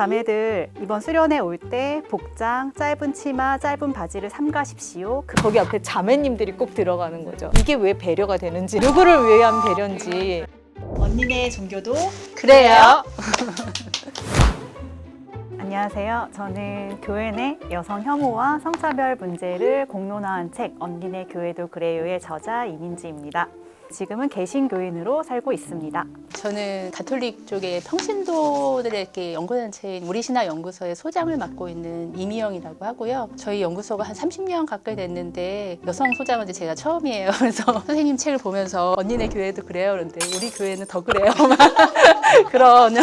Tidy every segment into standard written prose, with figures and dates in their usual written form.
자매들 이번 수련회 올 때 복장, 짧은 치마, 짧은 바지를 삼가십시오. 거기 앞에 자매님들이 꼭 들어가는 거죠. 이게 왜 배려가 되는지, 누구를 위한 배려인지. 언니네 종교도 그래요. 안녕하세요. 저는 교회 내 여성 혐오와 성차별 문제를 공론화한 책 언니네 교회도 그래요의 저자 이민지입니다. 지금은 개신교인으로 살고 있습니다. 저는 가톨릭 쪽에 평신도들의 이렇게 연구단체인 우리신학연구소의 소장을 맡고 있는 이미영이라고 하고요. 저희 연구소가 한 30년 가까이 됐는데 여성 소장은 이제 제가 처음이에요. 그래서 선생님 책을 보면서 언니네 교회도 그래요. 그런데 우리 교회는 더 그래요. 그런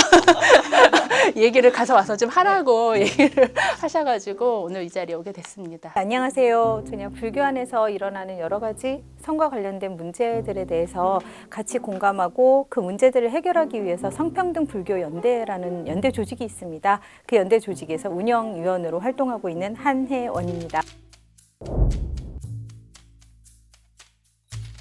얘기를 가서 와서 좀 하라고 얘기를 하셔가지고 오늘 이 자리에 오게 됐습니다. 안녕하세요. 그냥 불교 안에서 일어나는 여러 가지 성과 관련된 문제들에 대해서 같이 공감하고 그 문제들을 해결하기 위해서 성평등 불교 연대라는 연대 조직이 있습니다. 그 연대 조직에서 운영위원으로 활동하고 있는 한혜원입니다.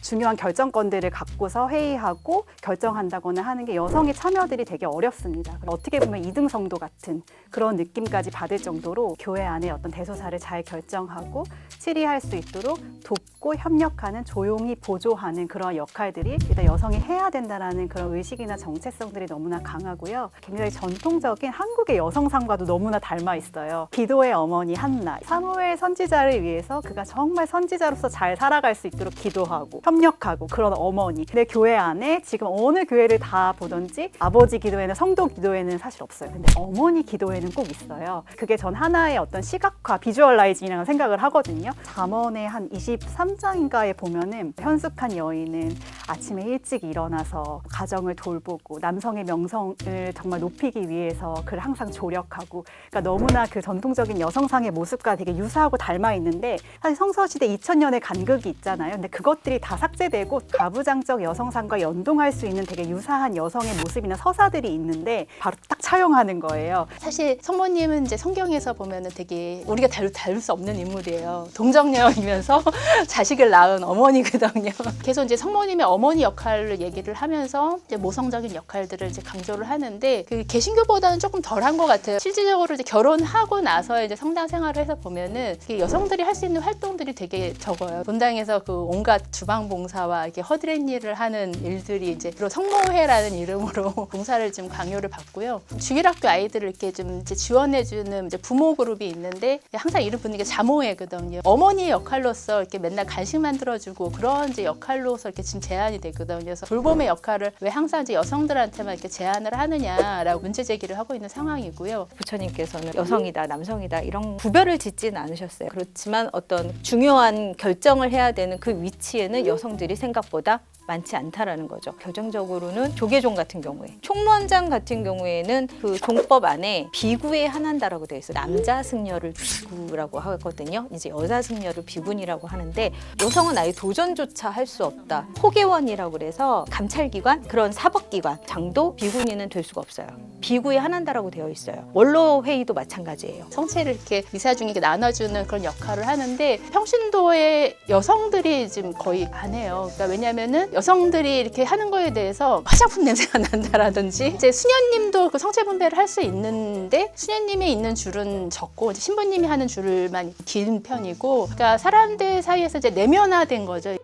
중요한 결정권들을 갖고서 회의하고 결정한다거나 하는 게 여성의 참여들이 되게 어렵습니다. 어떻게 보면 이등성도 같은 그런 느낌까지 받을 정도로 교회 안에 어떤 대소사를 잘 결정하고 치리할 수 있도록 돕고 협력하는, 조용히 보조하는 그런 역할들이 일단 여성이 해야 된다는 그런 의식이나 정체성들이 너무나 강하고요. 굉장히 전통적인 한국의 여성상과도 너무나 닮아 있어요. 기도의 어머니 한나, 사무엘 선지자를 위해서 그가 정말 선지자로서 잘 살아갈 수 있도록 기도하고 협력하고 그런 어머니. 근데 교회 안에 지금 어느 교회를 다 보든지 아버지 기도회는, 성도 기도회는 사실 없어요. 근데 어머니 기도회는 꼭 있어요. 그게 전 하나의 어떤 시각화, 비주얼라이징이라는 생각을 하거든요. 잠언의 한 23장인가에 보면은 현숙한 여인은 아침에 일찍 일어나서 가정을 돌보고 남성의 명성을 정말 높이기 위해서 그를 항상 조력하고, 그러니까 너무나 그 전통적인 여성상의 모습과 되게 유사하고 닮아 있는데, 사실 성서시대 2000년의 간극이 있잖아요. 근데 그것들이 다 삭제되고 가부장적 여성상과 연동할 수 있는 되게 유사한 여성의 모습이나 서사들이 있는데 바로 딱 차용하는 거예요. 사실 성모님은 이제 성경에서 보면은 되게 우리가 다룰 수 없는 인물이에요. 동정녀이면서 자식을 낳은 어머니거든요. 그래서 이제 성모님의 어머니 역할을 얘기를 하면서 이제 모성적인 역할들을 이제 강조를 하는데, 그 개신교보다는 조금 덜한 것 같아요. 실질적으로 이제 결혼하고 나서 이제 성당 생활을 해서 보면은 여성들이 할 수 있는 활동들이 되게 적어요. 본당에서 그 온갖 주방 봉사와 이렇게 허드렛 일을 하는 일들이 이제 주로 성모회라는 이름으로 봉사를 좀 강요를 받고요. 주일학교 아이들을 이렇게 좀 이제 지원해주는 이제 부모 그룹이 있는데 항상 이름 붙는 게 자모회거든요. 어머니의 역할로서 이렇게 맨날 간식 만들어주고 그런 이제 역할로서 이렇게 지금 제한이 되거든요. 그래서 돌봄의 역할을 왜 항상 이제 여성들한테만 이렇게 제한을 하느냐라고 문제 제기를 하고 있는 상황이고요. 부처님께서는 여성이다, 남성이다 이런 구별을 짓지는 않으셨어요. 그렇지만 어떤 중요한 결정을 해야 되는 그 위치에는 여성들이 생각보다 많지 않다라는 거죠. 결정적으로는 조계종 같은 경우에, 총무원장 같은 경우에는 그 종법 안에 비구에 한한다라고 되어 있어요. 남자 승려를 비구라고 하거든요. 이제 여자 승려를 비군이라고 하는데, 여성은 아예 도전조차 할 수 없다. 호계원이라고 그래서 감찰기관, 그런 사법기관, 장도 비군이는 될 수가 없어요. 비구에 한한다라고 되어 있어요. 원로회의도 마찬가지예요. 성체를 이렇게 이사 중에 나눠주는 그런 역할을 하는데 평신도의 여성들이 지금 거의 안 해요. 그러니까 왜냐면은 여성들이 이렇게 하는 거에 대해서 화장품 냄새가 난다라든지, 이제 수녀님도 그 성체 분배를 할 수 있는데 수녀님이 있는 줄은 적고 이제 신부님이 하는 줄만 긴 편이고, 그러니까 사람들 사이에서 이제 내면화된 거죠.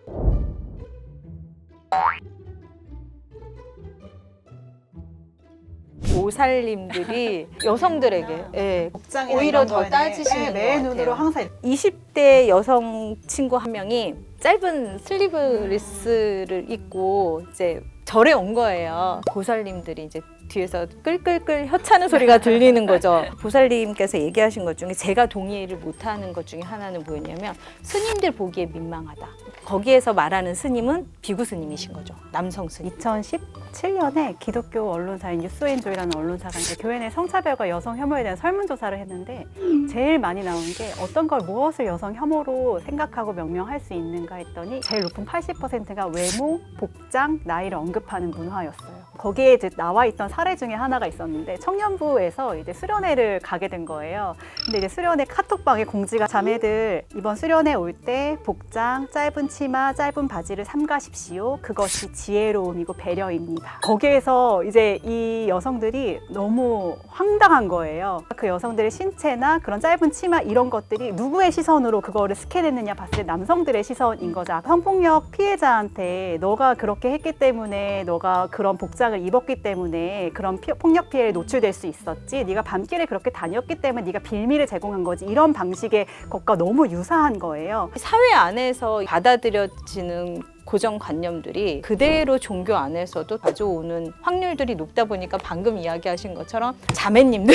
보살님들이 여성들에게 오히려 더 따지시는 내 것 눈으로 같아요. 항상 20대 여성 친구 한 명이 짧은 슬리브리스를 입고 이제 절에 온 거예요. 보살님들이 이제 뒤에서 끌끌끌 혀차는 소리가 들리는 거죠. 보살님께서 얘기하신 것 중에 제가 동의를 못하는 것 중에 하나는 뭐였냐면, 스님들 보기에 민망하다. 거기에서 말하는 스님은 비구 스님이신 거죠. 남성 스님. 2017년에 기독교 언론사인 뉴스앤조이라는 언론사가 이제 교회 내 성차별과 여성 혐오에 대한 설문조사를 했는데, 제일 많이 나온 게 어떤 걸 무엇을 여성 혐오로 생각하고 명명할 수 있는가 했더니 제일 높은 80%가 외모, 복장, 나이를 언급하는 문화였어요. 거기에 이제 나와 있던 사례 중에 하나가 있었는데 청년부에서 이제 수련회를 가게 된 거예요. 근데 이제 수련회 카톡방에 공지가 자매들 이번 수련회 올 때 복장, 짧은 치마, 짧은 바지를 삼가십시오. 그것이 지혜로움이고 배려입니다. 거기에서 이제 이 여성들이 너무 황당한 거예요. 그 여성들의 신체나 그런 짧은 치마 이런 것들이 누구의 시선으로 그거를 스캔했느냐 봤을 때 남성들의 시선인 거죠. 성폭력 피해자한테 너가 그렇게 했기 때문에 너가 그런 복장을 입었기 때문에 그런 폭력 피해에 노출될 수 있었지. 네가 밤길에 그렇게 다녔기 때문에 네가 빌미를 제공한 거지. 이런 방식의 것과 너무 유사한 거예요. 사회 안에서 받아들여지는 고정관념들이 그대로 종교 안에서도 가져오는 확률들이 높다 보니까 방금 이야기하신 것처럼 자매님들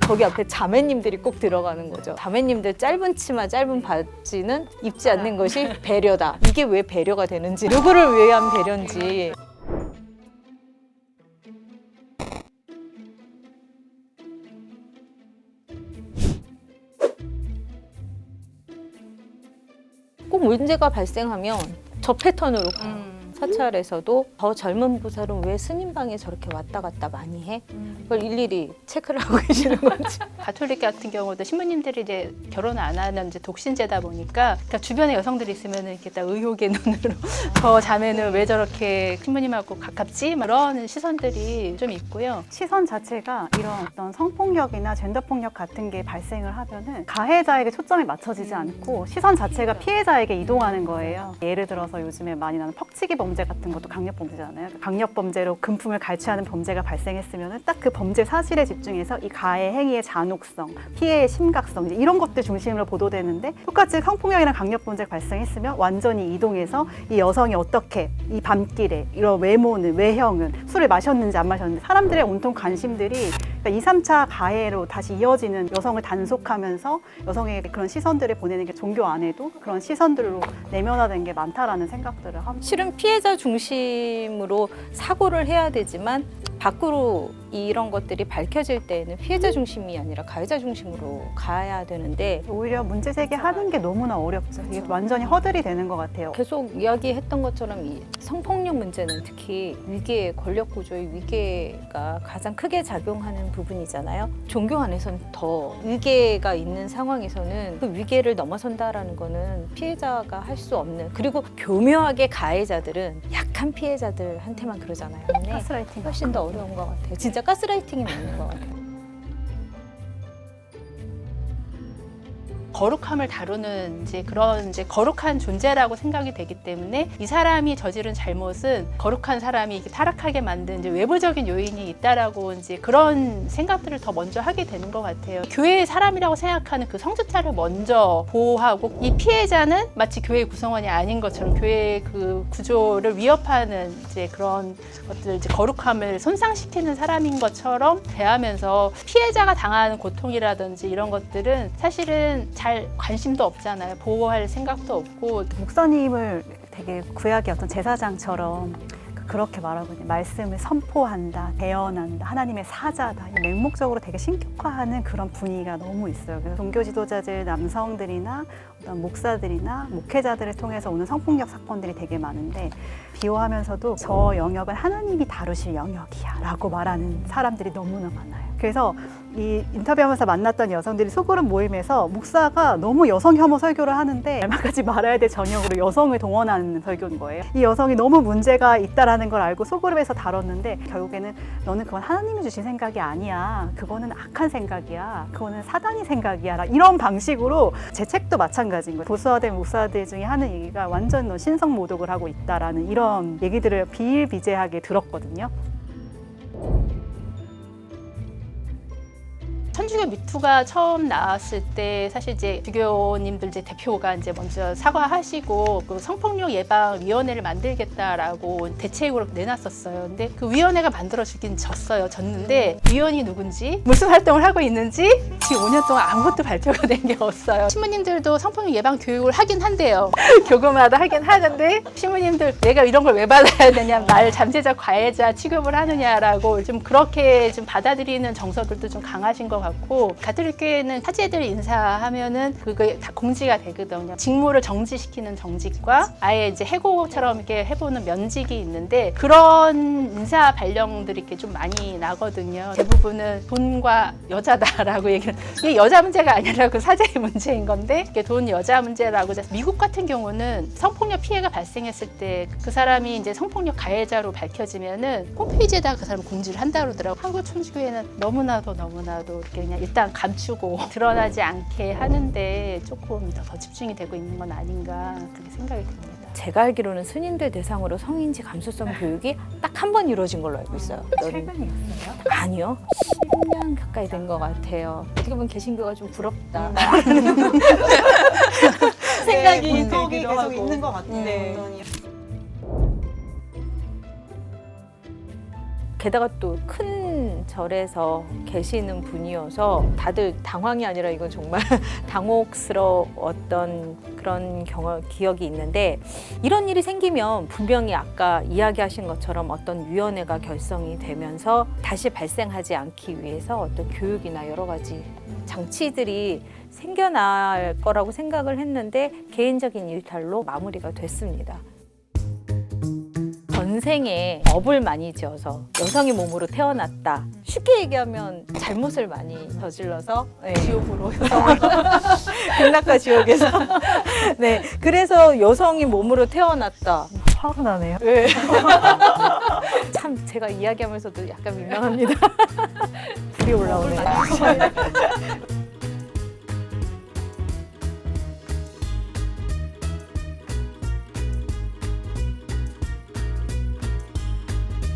거기 앞에 자매님들이 꼭 들어가는 거죠. 자매님들 짧은 치마 짧은 바지는 입지 않는 것이 배려다. 이게 왜 배려가 되는지, 누구를 위한 배려인지. 꼭 문제가 발생하면 저 패턴으로 가요. 사찰에서도 더 젊은 보살은 왜 스님방에 저렇게 왔다 갔다 많이 해? 그걸 일일이 체크를 하고 계시는 거지. 가톨릭 같은 경우도 신부님들이 이제 결혼을 안 하는 이제 독신제다 보니까 그러니까 주변에 여성들이 있으면 이렇게 딱 의혹의 눈으로 저 자매는 왜 저렇게 신부님하고 가깝지? 이런 시선들이 좀 있고요. 시선 자체가 이런 어떤 성폭력이나 젠더폭력 같은 게 발생을 하면은 가해자에게 초점이 맞춰지지 않고 시선 자체가 피해자에게 이동하는 거예요. 예를 들어서 요즘에 많이 나는 퍽치기 범죄 같은 것도 강력범죄잖아요. 강력범죄로 금품을 갈취하는 범죄가 발생했으면 딱 그 범죄 사실에 집중해서 이 가해 행위의 잔혹성, 피해의 심각성 이제 이런 것들 중심으로 보도되는데 똑같이 성폭력이나 강력범죄가 발생했으면 완전히 이동해서 이 여성이 어떻게 이 밤길에 이런 외모는 외형은 술을 마셨는지 안 마셨는지 사람들의 온통 관심들이 그러니까 2, 3차 가해로 다시 이어지는 여성을 단속하면서 여성에게 그런 시선들을 보내는 게 종교 안에도 그런 시선들로 내면화된 게 많다라는 생각들을 합니다. 실은 피해자 중심으로 사고를 해야 되지만 밖으로 이런 것들이 밝혀질 때에는 피해자 중심이 아니라 가해자 중심으로 가야 되는데 오히려 문제 제기하는 게 너무나 어렵죠. 이게 완전히 허들이 되는 것 같아요. 계속 이야기했던 것처럼 이 성폭력 문제는 특히 위계, 권력 구조의 위계가 가장 크게 작용하는 부분이잖아요. 종교 안에서는 더 위계가 있는 상황에서는 그 위계를 넘어선다라는 거는 피해자가 할 수 없는, 그리고 교묘하게 가해자들은 약한 피해자들한테만 그러잖아요. 가스라이팅. 훨씬 더 어려운 것 같아요. 진짜 가스라이팅이 맞는 것 같아요. 거룩함을 다루는 이제 그런 이제 거룩한 존재라고 생각이 되기 때문에 이 사람이 저지른 잘못은 거룩한 사람이 이렇게 타락하게 만든 이제 외부적인 요인이 있다라고 이제 그런 생각들을 더 먼저 하게 되는 것 같아요. 교회의 사람이라고 생각하는 그 성직자를 먼저 보호하고 이 피해자는 마치 교회 구성원이 아닌 것처럼 교회의 그 구조를 위협하는 이제 그런 것들 이제 거룩함을 손상시키는 사람인 것처럼 대하면서 피해자가 당하는 고통이라든지 이런 것들은 사실은 잘 관심도 없잖아요. 보호할 생각도 없고. 목사님을 되게 구약의 어떤 제사장처럼 그렇게 말하거든요. 말씀을 선포한다, 대언한다, 하나님의 사자다. 맹목적으로 되게 신격화하는 그런 분위기가 너무 있어요. 그래서 종교 지도자들, 남성들이나 어떤 목사들이나 목회자들을 통해서 오는 성폭력 사건들이 되게 많은데 비호하면서도 저 영역은 하나님이 다루실 영역이야 라고 말하는 사람들이 너무나 많아요. 그래서 이 인터뷰하면서 만났던 여성들이 소그룹 모임에서 목사가 너무 여성 혐오 설교를 하는데 닮아가지 말아야 될 전형으로 여성을 동원하는 설교인 거예요. 이 여성이 너무 문제가 있다라는 걸 알고 소그룹에서 다뤘는데 결국에는 너는 그건 하나님이 주신 생각이 아니야. 그거는 악한 생각이야. 그거는 사단이 생각이야. 이런 방식으로 제 책도 마찬가지인 거예요. 보수화된 목사들 중에 하는 얘기가 완전 너 신성 모독을 하고 있다라는 이런 얘기들을 비일비재하게 들었거든요. 천주교 미투가 처음 나왔을 때 사실 이제 주교님들 이제 대표가 이제 먼저 사과하시고 그 성폭력 예방 위원회를 만들겠다라고 대책으로 내놨었어요. 근데 그 위원회가 만들어지긴 졌는데 위원이 누군지 무슨 활동을 하고 있는지 지금 5년 동안 아무것도 발표가 된 게 없어요. 신부님들도 성폭력 예방 교육을 하긴 한대요. 교구마다 하긴 하는데 신부님들 내가 이런 걸 왜 받아야 되냐, 날 잠재자 과외자 취급을 하느냐라고 좀 그렇게 좀 받아들이는 정서들도 좀 강하신 것 같고 가톨릭 교회는 사제들 인사하면은 그게 다 공지가 되거든요. 직무를 정지시키는 정직과 아예 이제 해고처럼 이렇게 해보는 면직이 있는데 그런 인사 발령들이 이렇게 좀 많이 나거든요. 대부분은 돈과 여자다라고 얘기를 이게 여자 문제가 아니라 그 사제의 문제인 건데 이게 돈 여자 문제라고 미국 같은 경우는 성폭력 피해가 발생했을 때 그 사람이 이제 성폭력 가해자로 밝혀지면은 홈페이지에다가 그 사람 공지를 한다 그러더라고요. 한국 천주교회는 너무나도 이렇게 그냥 일단 감추고 드러나지 않게 하는데 조금 더 집중이 되고 있는 건 아닌가 그렇게 생각이 듭니다. 제가 알기로는 스님들 대상으로 성인지 감수성 교육이 딱 한 번 이루어진 걸로 알고 있어요. 최근이었어요? 아니요. 10년 가까이 된 것 같아요. 어떻게 보면 개신교가 좀 부럽다. 생각이 분석이 들기도 계속 하고. 있는 것 같아요. 네. 여전히. 게다가 또 큰 절에서 계시는 분이어서 다들 당황이 아니라 이건 정말 당혹스러웠던 그런 기억이 있는데 이런 일이 생기면 분명히 아까 이야기하신 것처럼 어떤 위원회가 결성이 되면서 다시 발생하지 않기 위해서 어떤 교육이나 여러 가지 장치들이 생겨날 거라고 생각을 했는데 개인적인 일탈로 마무리가 됐습니다. 전생에 업을 많이 지어서 여성의 몸으로 태어났다. 쉽게 얘기하면 잘못을 많이 저질러서 지옥으로 극락과 지옥에서 네 그래서 여성의 몸으로 태어났다. 화가 나네요. 네. 참 제가 이야기하면서도 약간 민망합니다. 불이 올라오네요.